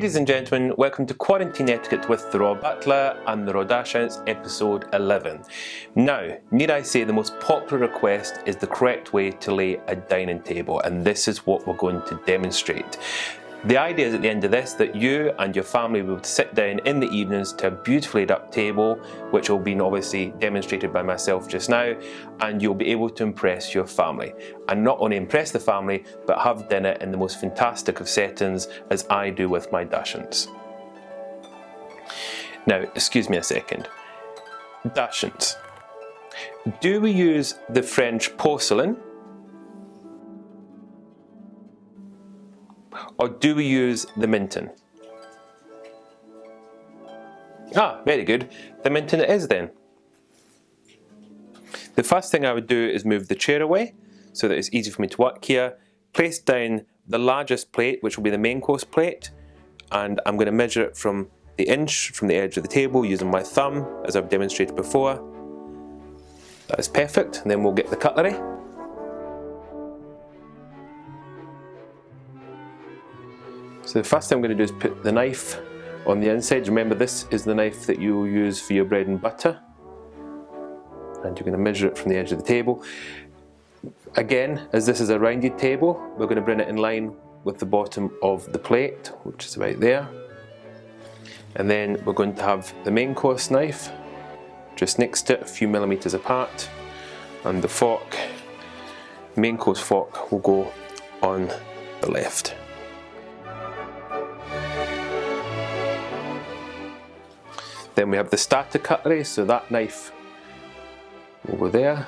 Ladies and gentlemen, welcome to Quarantine Etiquette with the Royal Butler and the Royal Dachshunds, episode 11. Now, need I say the most popular request is the correct way to lay a dining table, and this is what we're going to demonstrate. The idea is at the end of this that you and your family will sit down in the evenings to a beautifully laid up table, which will be obviously demonstrated by myself just now, and you'll be able to impress your family. And not only impress the family, but have dinner in the most fantastic of settings as I do with my Dachshunds. Now, excuse me a second. Dachshunds. Do we use the French porcelain? Or do we use the Minton? Ah, very good. The Minton it is then. The first thing I would do is move the chair away so that it's easy for me to work here. Place down the largest plate, which will be the main course plate, and I'm going to measure it from the inch from the edge of the table using my thumb, as I've demonstrated before. That is perfect, and then we'll get the cutlery. So the first thing I'm going to do is put the knife on the inside. Remember, this is the knife that you will use for your bread and butter. And you're going to measure it from the edge of the table. Again, as this is a rounded table, we're going to bring it in line with the bottom of the plate, which is about there. And then we're going to have the main course knife just next to it, a few millimeters apart. And the fork, main course fork, will go on the left. Then we have the starter cutlery, so that knife will go there,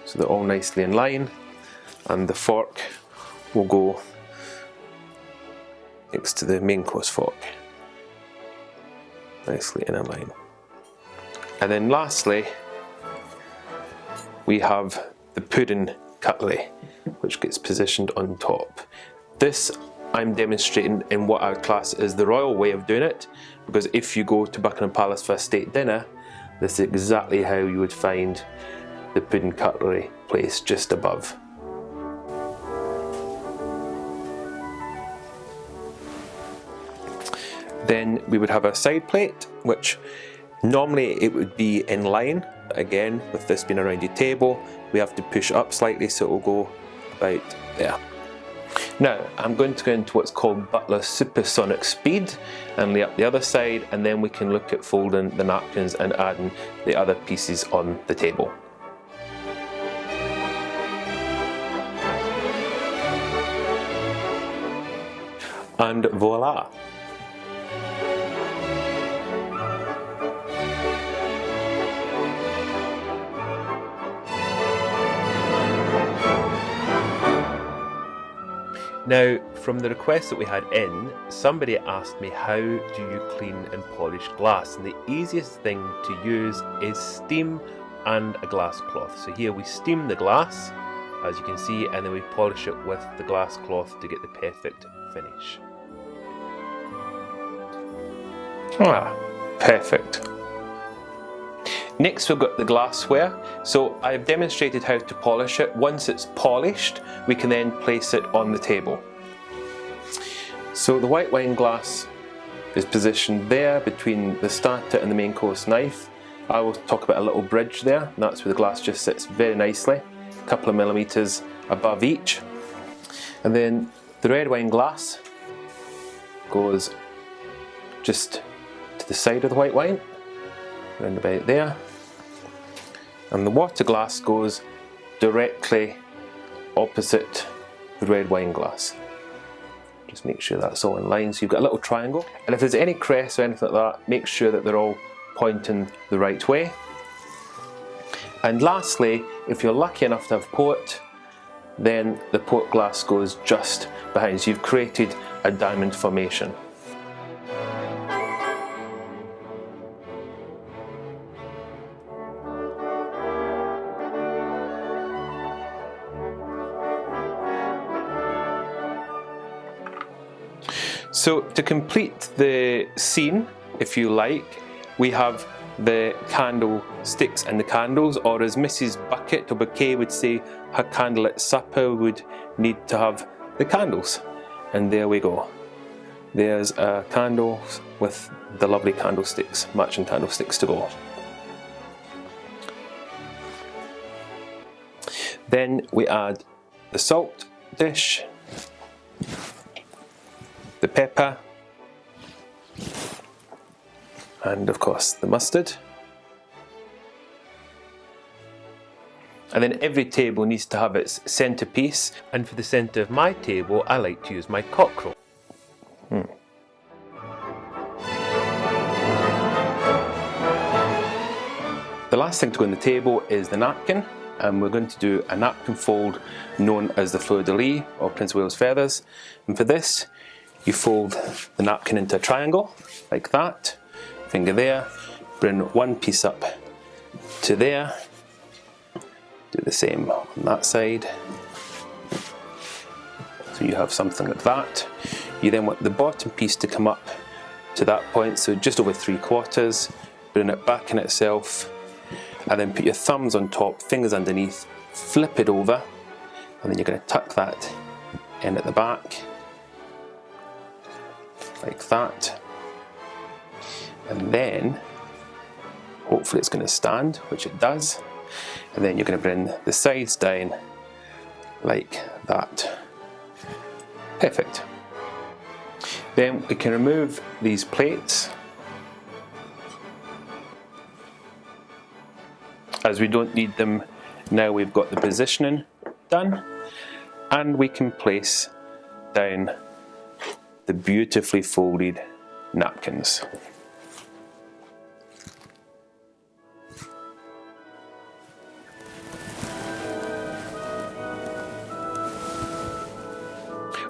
so they're all nicely in line, and the fork will go next to the main course fork, nicely in a line. And then lastly, we have the pudding cutlery, which gets positioned on top. This I'm demonstrating in what I would class as the royal way of doing it, because if you go to Buckingham Palace for a state dinner, this is exactly how you would find the pudding cutlery placed just above. Then we would have a side plate, which normally it would be in line, but again, with this being a rounded table, we have to push up slightly so it will go about there. Now, I'm going to go into what's called Butler supersonic speed and lay up the other side, and then we can look at folding the napkins and adding the other pieces on the table. And voila! Now, from the request that we had in, somebody asked me, how do you clean and polish glass? And the easiest thing to use is steam and a glass cloth. So here we steam the glass, as you can see, and then we polish it with the glass cloth to get the perfect finish. Ah, perfect. Next we've got the glassware. So I've demonstrated how to polish it. Once it's polished, we can then place it on the table. So the white wine glass is positioned there between the starter and the main course knife. I will talk about a little bridge there, and that's where the glass just sits very nicely, a couple of millimeters above each. And then the red wine glass goes just to the side of the white wine, around about there. And the water glass goes directly opposite the red wine glass. Just make sure that's all in line, so you've got a little triangle. And if there's any crests or anything like that, make sure that they're all pointing the right way. And lastly, if you're lucky enough to have port, then the port glass goes just behind, so you've created a diamond formation. So to complete the scene, if you like, we have the candlesticks and the candles, or as Mrs. Bucket or Bouquet would say, her candlelit supper would need to have the candles. And there we go. There's a candle with the lovely candlesticks, matching candlesticks to go. Then we add the salt dish, the pepper, and of course the mustard. And then every table needs to have its centerpiece, and for the center of my table I like to use my cockerel. The last thing to go on the table is the napkin, and we're going to do a napkin fold known as the fleur-de-lis or Prince of Wales feathers. And for this, you fold the napkin into a triangle like that, finger there, bring one piece up to there, do the same on that side. So you have something like that. You then want the bottom piece to come up to that point, so just over 3/4, bring it back in itself, and then put your thumbs on top, fingers underneath, flip it over, and then you're going to tuck that in at the back, like that. And then, hopefully it's going to stand, which it does, and then you're going to bring the sides down, like that. Perfect. Then we can remove these plates, as we don't need them now. We've got the positioning done, and we can place down the beautifully folded napkins.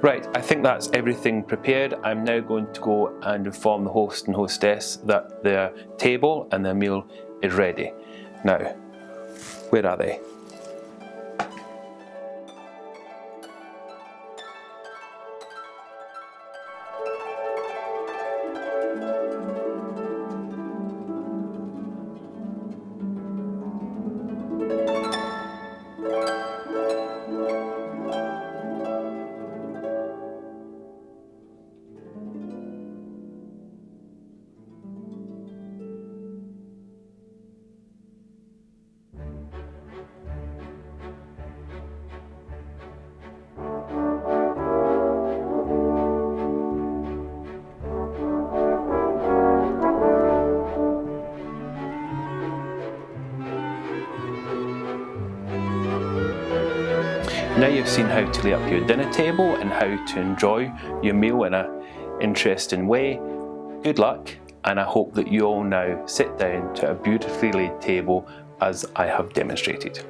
Right, I think that's everything prepared. I'm now going to go and inform the host and hostess that their table and their meal is ready. Now, where are they? Now you've seen how to lay up your dinner table and how to enjoy your meal in an interesting way. Good luck, and I hope that you all now sit down to a beautifully laid table as I have demonstrated.